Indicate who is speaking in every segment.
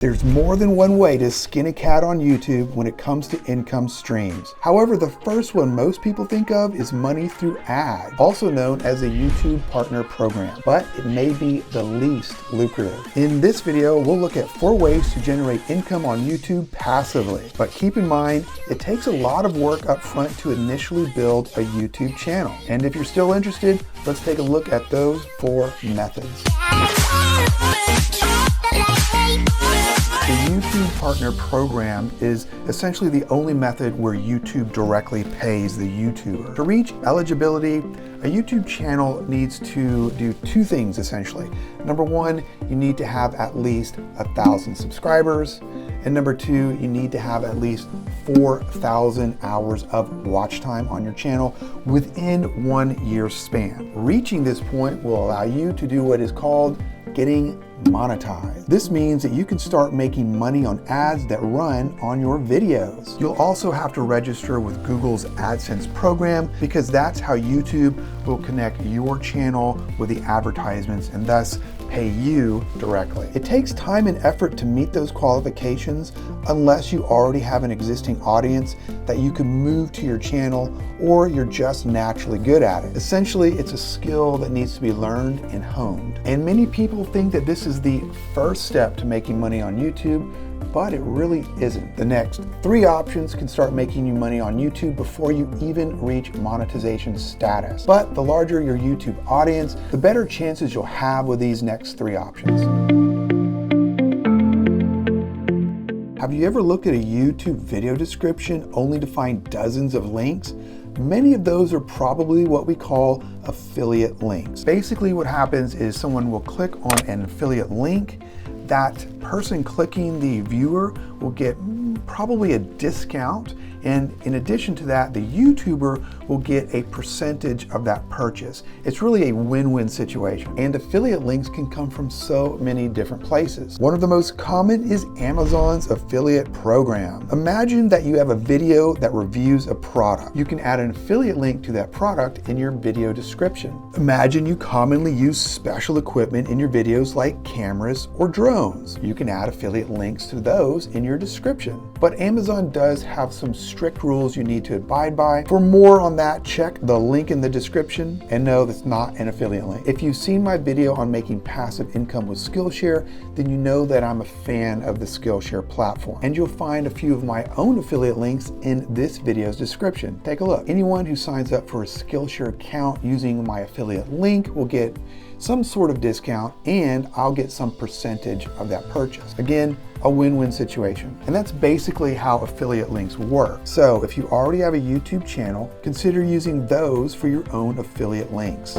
Speaker 1: There's more than one way to skin a cat on YouTube when it comes to income streams. However, the first one most people think of is money through ads, also known as a YouTube Partner Program, but it may be the least lucrative. In this video, we'll look at 4 ways to generate income on YouTube passively. But keep in mind, it takes a lot of work up front to initially build a YouTube channel. And if you're still interested, let's take a look at those 4 methods. The YouTube Partner Program is essentially the only method where YouTube directly pays the YouTuber. To reach eligibility, a YouTube channel needs to do 2 things essentially. Number 1, you need to have at least 1,000 subscribers. And number 2, you need to have at least 4,000 hours of watch time on your channel within 1 year span. Reaching this point will allow you to do what is called getting monetized. This means that you can start making money on ads that run on your videos. You'll also have to register with Google's AdSense program because that's how YouTube will connect your channel with the advertisements and thus pay you directly. It takes time and effort to meet those qualifications unless you already have an existing audience that you can move to your channel or you're just naturally good at it. Essentially, it's a skill that needs to be learned and honed. And many people think that this is the first step to making money on YouTube, but it really isn't. The next 3 options can start making you money on YouTube before you even reach monetization status. But the larger your YouTube audience, the better chances you'll have with these next 3 options. Have you ever looked at a YouTube video description only to find dozens of links? Many of those are probably what we call affiliate links. Basically what happens is someone will click on an affiliate link. That person clicking, the viewer, will get probably a discount, and in addition to that, the YouTuber will get a percentage of that purchase. It's really a win-win situation, and affiliate links can come from so many different places. One of the most common is Amazon's affiliate program. Imagine that you have a video that reviews a product. You can add an affiliate link to that product in your video description. Imagine you commonly use special equipment in your videos like cameras or drones. You can add affiliate links to those in your description. But Amazon does have some strict rules you need to abide by. For more on that, check the link in the description, and no, that's not an affiliate link. If you've seen my video on making passive income with Skillshare, then you know that I'm a fan of the Skillshare platform, and you'll find a few of my own affiliate links in this video's description. Take a look. Anyone who signs up for a Skillshare account using my affiliate link will get some sort of discount, and I'll get some percentage of that purchase. Again, a win-win situation. And that's basically how affiliate links work. So if you already have a YouTube channel, consider using those for your own affiliate links.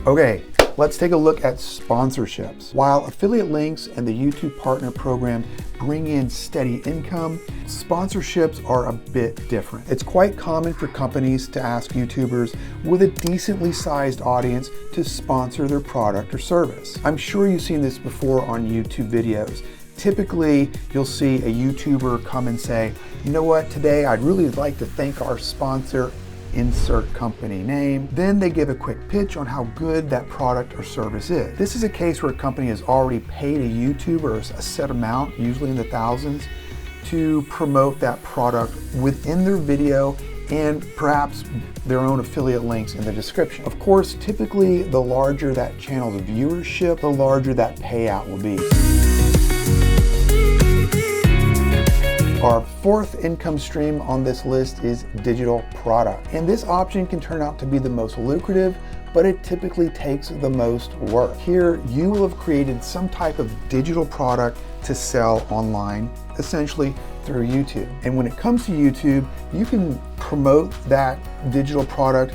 Speaker 1: Okay, let's take a look at sponsorships. While affiliate links and the YouTube Partner Program bring in steady income, sponsorships are a bit different. It's quite common for companies to ask YouTubers with a decently sized audience to sponsor their product or service. I'm sure you've seen this before on YouTube videos. Typically, you'll see a YouTuber come and say, you know what, today I'd really like to thank our sponsor, insert company name. Then they give a quick pitch on how good that product or service is. This is a case where a company has already paid a YouTuber a set amount, usually in the thousands, to promote that product within their video and perhaps their own affiliate links in the description. Of course, typically the larger that channel's viewership, the larger that payout will be. Our 4th income stream on this list is digital product. And this option can turn out to be the most lucrative, but it typically takes the most work. Here, you will have created some type of digital product to sell online, essentially through YouTube. And when it comes to YouTube, you can promote that digital product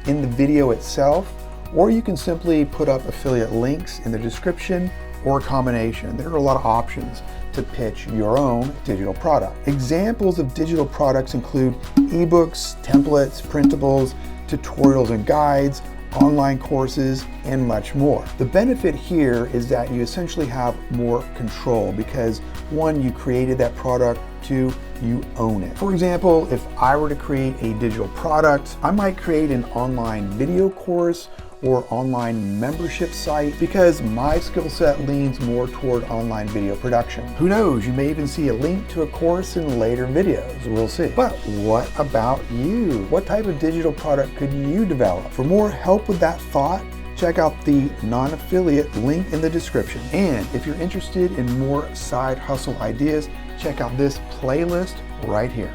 Speaker 1: in the video itself, or you can simply put up affiliate links in the description, or a combination. There are a lot of options to pitch your own digital product. Examples of digital products include ebooks, templates, printables, tutorials and guides, online courses, and much more. The benefit here is that you essentially have more control because 1, you created that product, 2, you own it. For example, if I were to create a digital product, I might create an online video course or online membership site because my skill set leans more toward online video production. Who knows, you may even see a link to a course in later videos, we'll see. But what about you? What type of digital product could you develop? For more help with that thought, check out the non-affiliate link in the description. And if you're interested in more side hustle ideas, check out this playlist right here.